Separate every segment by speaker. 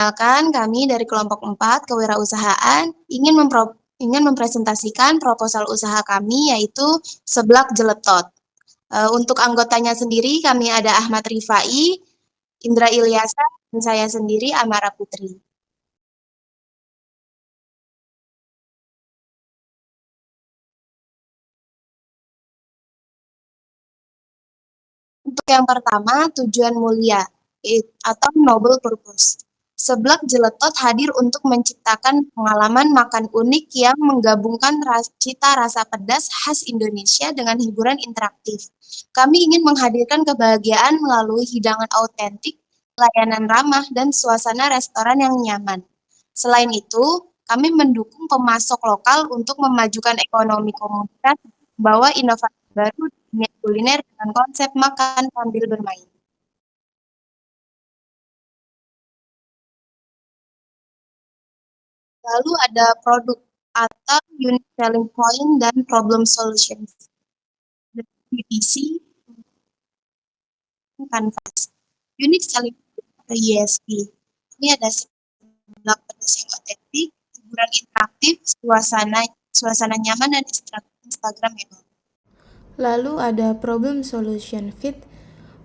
Speaker 1: Perkenalkan, kami dari kelompok 4 kewirausahaan ingin mempresentasikan proposal usaha kami yaitu Seblak Jeletot. Untuk anggotanya sendiri kami ada Ahmad Rifai, Indra Ilyasa, dan saya sendiri Amara Putri. Untuk yang pertama, tujuan mulia atau noble purpose. Seblak Jeletot hadir untuk menciptakan pengalaman makan unik yang menggabungkan cita rasa pedas khas Indonesia dengan hiburan interaktif. Kami ingin menghadirkan kebahagiaan melalui hidangan autentik, layanan ramah, dan suasana restoran yang nyaman. Selain itu, kami mendukung pemasok lokal untuk memajukan ekonomi komunitas, membawa inovasi baru di dunia kuliner dengan konsep makan sambil bermain. Lalu ada produk atau unique selling point dan problem solution. UTC, Canvas. Unique selling point atau USP. Ini ada sebelah pedas yang otentik, hiburan interaktif, suasana nyaman dan Instagramable.
Speaker 2: Lalu ada problem solution fit.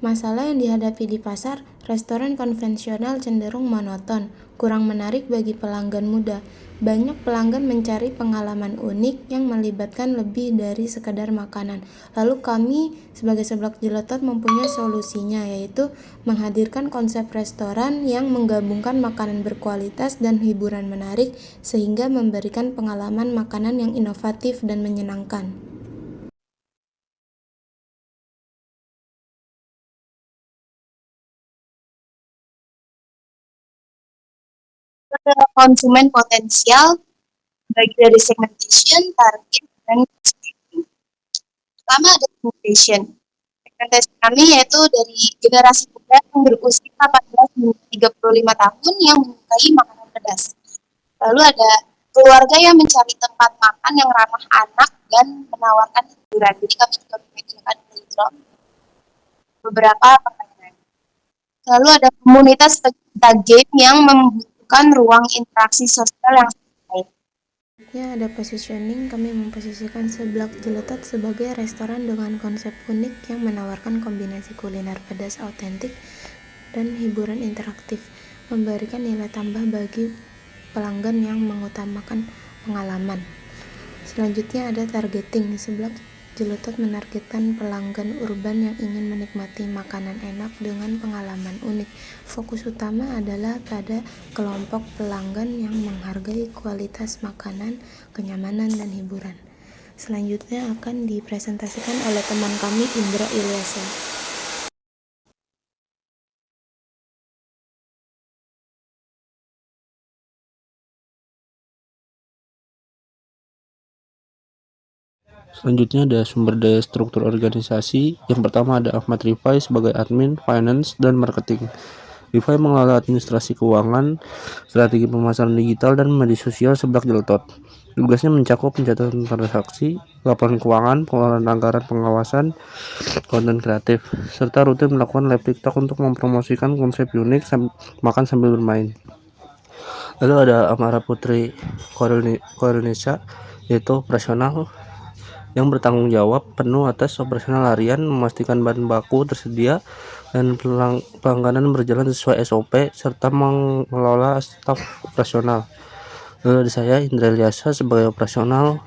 Speaker 2: Masalah yang dihadapi di pasar, restoran konvensional cenderung monoton, kurang menarik bagi pelanggan muda. Banyak pelanggan mencari pengalaman unik yang melibatkan lebih dari sekadar makanan. Lalu kami sebagai Seblak Jeletot mempunyai solusinya, yaitu menghadirkan konsep restoran yang menggabungkan makanan berkualitas dan hiburan menarik sehingga memberikan pengalaman makanan yang inovatif dan menyenangkan.
Speaker 1: Konsumen potensial bagi dari segmentation, target, dan prospecting. Pertama ada segmentation. Segmentasi kami yaitu dari generasi muda yang berusia 18 hingga 35 tahun yang menyukai makanan pedas. Lalu ada keluarga yang mencari tempat makan yang ramah anak dan menawarkan hiburan. Jadi kami juga menyediakan playground beberapa permainan. Lalu ada komunitas pecinta game yang membutuhkan ruang interaksi sosial yang baik.
Speaker 2: Ya, ada positioning. Kami memposisikan Seblak Jeletot sebagai restoran dengan konsep unik yang menawarkan kombinasi kuliner pedas autentik dan hiburan interaktif, memberikan nilai tambah bagi pelanggan yang mengutamakan pengalaman. Selanjutnya ada targeting. Seblak Jeletot menargetkan pelanggan urban yang ingin menikmati makanan enak dengan pengalaman unik. Fokus utama adalah pada kelompok pelanggan yang menghargai kualitas makanan, kenyamanan, dan hiburan. Selanjutnya akan dipresentasikan oleh teman kami Indra Ilyasa.
Speaker 3: Selanjutnya ada sumber daya struktur organisasi. Yang pertama ada Ahmad Rifai sebagai admin, finance, dan marketing. Rifai mengelola administrasi keuangan, strategi pemasaran digital, dan media sosial Seblak Jeletot. Tugasnya mencakup pencatatan transaksi, laporan keuangan, pengelolaan anggaran, pengawasan, konten kreatif, serta rutin melakukan live TikTok untuk mempromosikan konsep unik makan sambil bermain. Lalu ada Amara Putri Koordinisa, yaitu operasional yang bertanggung jawab penuh atas operasional harian, memastikan bahan baku tersedia dan pelangganan berjalan sesuai SOP, serta mengelola staf operasional. Lalu ada saya Indra Ilyasa sebagai operasional.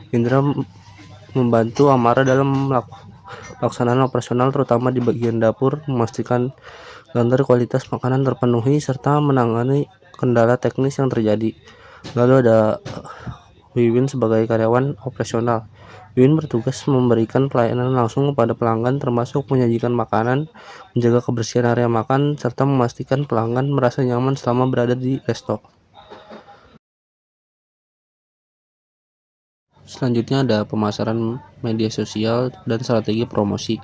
Speaker 3: Indra membantu Amara dalam pelaksanaan operasional, terutama di bagian dapur, memastikan standar kualitas makanan terpenuhi serta menangani kendala teknis yang terjadi. Lalu ada Wiwin sebagai karyawan operasional. Wiwin bertugas memberikan pelayanan langsung kepada pelanggan, termasuk menyajikan makanan, menjaga kebersihan area makan, serta memastikan pelanggan merasa nyaman selama berada di resto. Selanjutnya ada pemasaran media sosial dan strategi promosi.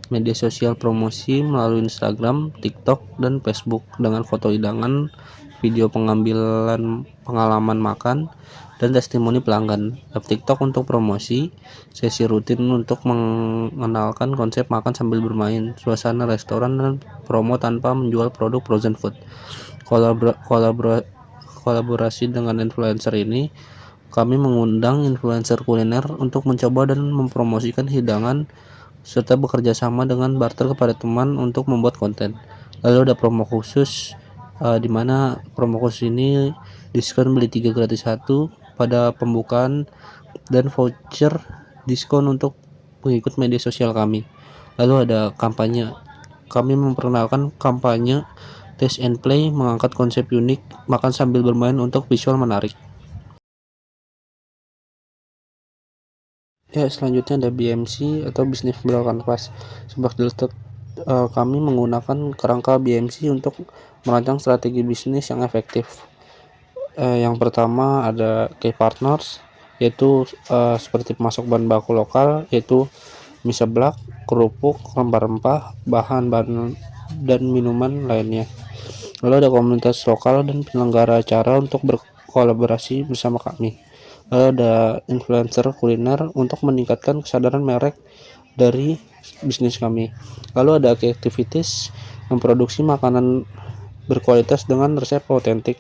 Speaker 3: Media sosial promosi melalui Instagram, TikTok, dan Facebook dengan foto hidangan, video pengambilan pengalaman makan, dan testimoni pelanggan. TikTok untuk promosi, sesi rutin untuk mengenalkan konsep makan sambil bermain, suasana restoran, dan promo tanpa menjual produk frozen food. kolaborasi dengan influencer ini, kami mengundang influencer kuliner untuk mencoba dan mempromosikan hidangan serta bekerja sama dengan barter kepada teman untuk membuat konten. Lalu ada promo khusus, di mana promo khusus ini diskon beli 3 gratis 1 pada pembukaan dan voucher diskon untuk pengikut media sosial kami. Lalu ada kampanye. Kami memperkenalkan kampanye Taste and Play, mengangkat konsep unik makan sambil bermain untuk visual menarik. Ya, selanjutnya ada BMC atau Business Model Canvas. Sebuah diletak kami menggunakan kerangka BMC untuk merancang strategi bisnis yang efektif. Yang pertama ada key partners, yaitu seperti pemasok bahan baku lokal, yaitu mie seblak, kerupuk, rempah-rempah, bahan-bahan dan minuman lainnya. Lalu ada komunitas lokal dan penyelenggara acara untuk berkolaborasi bersama kami. Lalu ada influencer kuliner untuk meningkatkan kesadaran merek dari bisnis kami. Lalu ada key activities, memproduksi makanan berkualitas dengan resep otentik,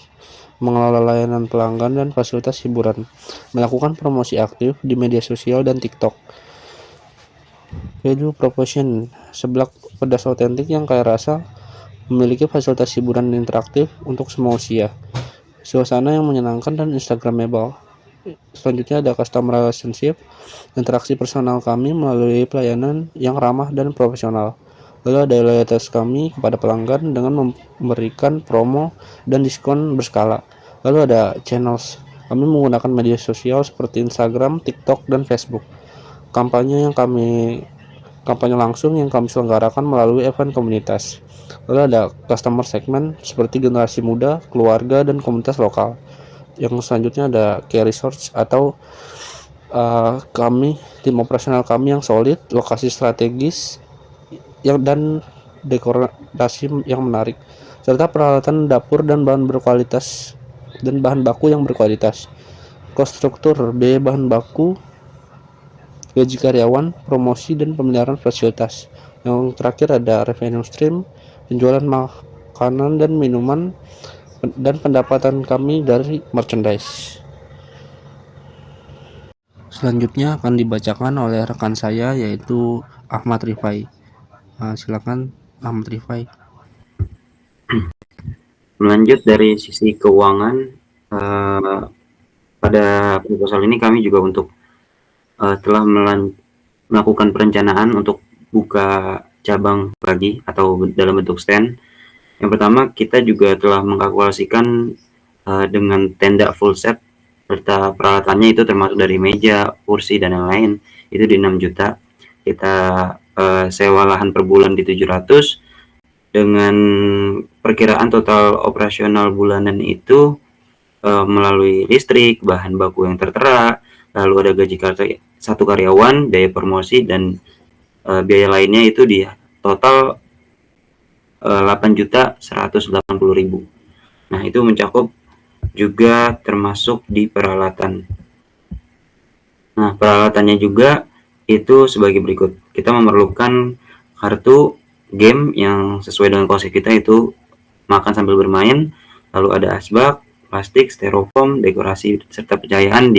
Speaker 3: mengelola layanan pelanggan dan fasilitas hiburan, melakukan promosi aktif di media sosial dan TikTok. Value proposition, seblak pedas otentik yang kaya rasa, memiliki fasilitas hiburan interaktif untuk semua usia, suasana yang menyenangkan dan instagramable. Selanjutnya ada customer relationship, interaksi personal kami melalui pelayanan yang ramah dan profesional. Lalu ada loyalitas kami kepada pelanggan dengan memberikan promo dan diskon berskala. Lalu ada channels, kami menggunakan media sosial seperti Instagram, TikTok, dan Facebook. Kampanye langsung yang kami selenggarakan melalui event komunitas. Lalu ada customer segment seperti generasi muda, keluarga, dan komunitas lokal. Yang selanjutnya ada key resource atau tim operasional kami yang solid, lokasi strategis dan dekorasi yang menarik, serta peralatan dapur dan bahan baku yang berkualitas. Cost struktur, biaya bahan baku, gaji karyawan, promosi, dan pemeliharaan fasilitas. Yang terakhir ada revenue stream, penjualan makanan dan minuman, dan pendapatan kami dari merchandise. Selanjutnya akan dibacakan oleh rekan saya, yaitu Ahmad Rifai. Silakan Ahmad Rifai.
Speaker 4: Melanjut dari sisi keuangan, pada proposal ini kami juga telah melakukan perencanaan untuk buka cabang lagi atau dalam bentuk stand. Yang pertama, kita juga telah mengkalkulasikan dengan tenda full set serta peralatannya itu termasuk dari meja, kursi, dan lain-lain, itu di 6 juta. Kita sewa lahan per bulan di 700, dengan perkiraan total operasional bulanan itu melalui listrik, bahan baku yang tertera, lalu ada gaji satu karyawan, biaya promosi, dan biaya lainnya itu di total 8.180.000. Nah, itu mencakup juga termasuk di peralatan. Nah, peralatannya juga itu sebagai berikut. Kita memerlukan kartu game yang sesuai dengan konsep kita, itu makan sambil bermain. Lalu ada asbak, plastik, styrofoam, dekorasi, serta pencahayaan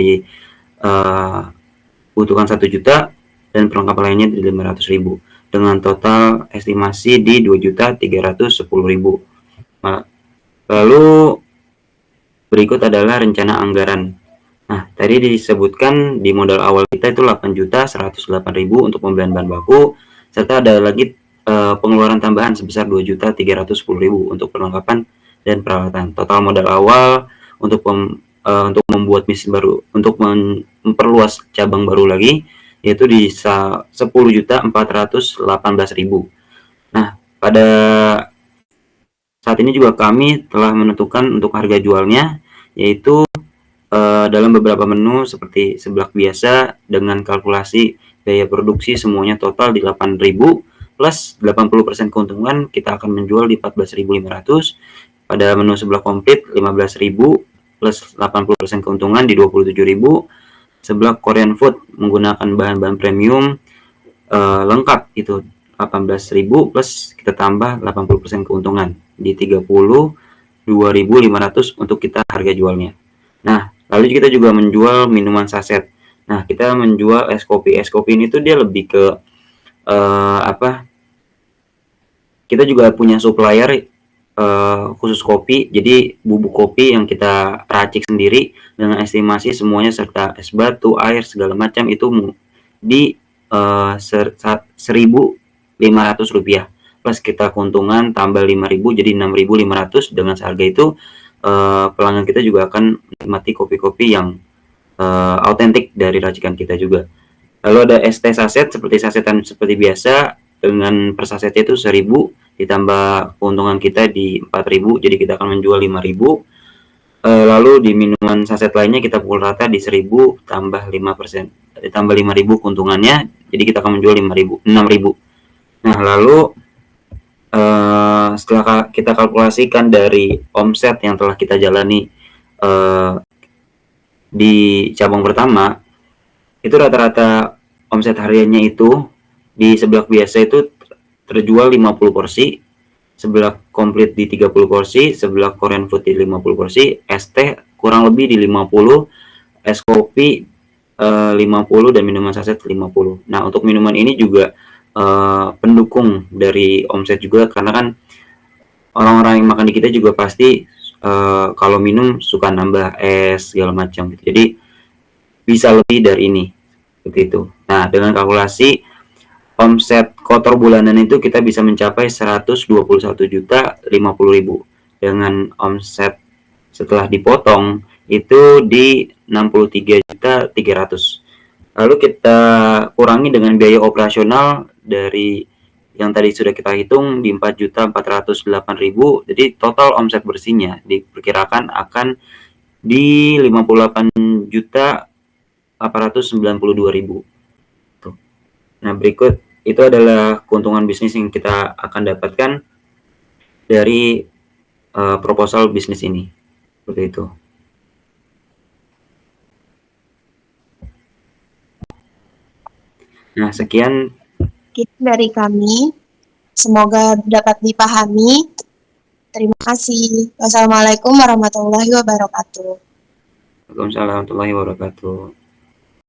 Speaker 4: butuhkan 1 juta, dan perlengkapan lainnya di 500.000, dengan total estimasi di 2.310.000. Lalu berikut adalah rencana anggaran. Nah, tadi disebutkan di modal awal kita itu 8.108.000 untuk pembelian bahan baku, serta ada lagi pengeluaran tambahan sebesar 2.310.000 untuk perlengkapan dan peralatan. Total modal awal untuk membuat bisnis baru, untuk memperluas cabang baru lagi, yaitu di 10.418.000. Nah, pada saat ini juga kami telah menentukan untuk harga jualnya, yaitu dalam beberapa menu seperti seblak biasa dengan kalkulasi biaya produksi semuanya total di 8.000 plus 80% keuntungan, kita akan menjual di 14.500. Pada menu seblak komplit 15.000 plus 80% keuntungan di 27.000. Seblak Korean food menggunakan bahan-bahan premium lengkap itu 18.000 plus kita tambah 80% keuntungan di 30. 2.500 untuk kita harga jualnya. Nah, lalu kita juga menjual minuman saset. Nah, kita menjual es kopi. Es kopi ini tuh dia lebih ke kita juga punya supplier khusus kopi. Jadi bubuk kopi yang kita racik sendiri dengan estimasi semuanya serta es batu, air segala macam itu di Rp1.500 plus kita keuntungan tambah 5.000 jadi 6.500. Dengan seharga itu pelanggan kita juga akan menikmati kopi-kopi yang autentik dari racikan kita juga. Lalu ada es teh saset seperti sasetan seperti biasa dengan per sasetnya itu 1.000 ditambah keuntungan kita di 4.000 jadi kita akan menjual 5.000. Lalu di minuman saset lainnya kita pukul rata di 1.000 tambah 5%, ditambah 5.000 keuntungannya jadi kita akan menjual 6.000. Nah, lalu setelah kita kalkulasikan dari omset yang telah kita jalani di cabang pertama, itu rata-rata omset hariannya itu di seblak biasa itu terjual 50 porsi, seblak komplit di 30 porsi, seblak Korean food di 50 porsi, es teh kurang lebih di 50, es kopi 50 dan minuman saset 50. Nah, untuk minuman ini juga pendukung dari omset juga karena kan orang-orang yang makan di kita juga pasti kalau minum suka nambah es segala macam gitu. Jadi bisa lebih dari ini seperti itu. Nah, dengan kalkulasi omset kotor bulanan itu kita bisa mencapai 121.050.000 dengan omset setelah dipotong itu di 63.300. Lalu kita kurangi dengan biaya operasional dari yang tadi sudah kita hitung di 4.408.000. Jadi total omset bersihnya diperkirakan akan di 58.892.000. Nah, berikut itu adalah keuntungan bisnis yang kita akan dapatkan dari proposal bisnis ini. Seperti itu. Nah, sekian
Speaker 1: dari kami. Semoga dapat dipahami. Terima kasih. Wassalamualaikum warahmatullahi wabarakatuh.
Speaker 4: Waalaikumsalam warahmatullahi wabarakatuh.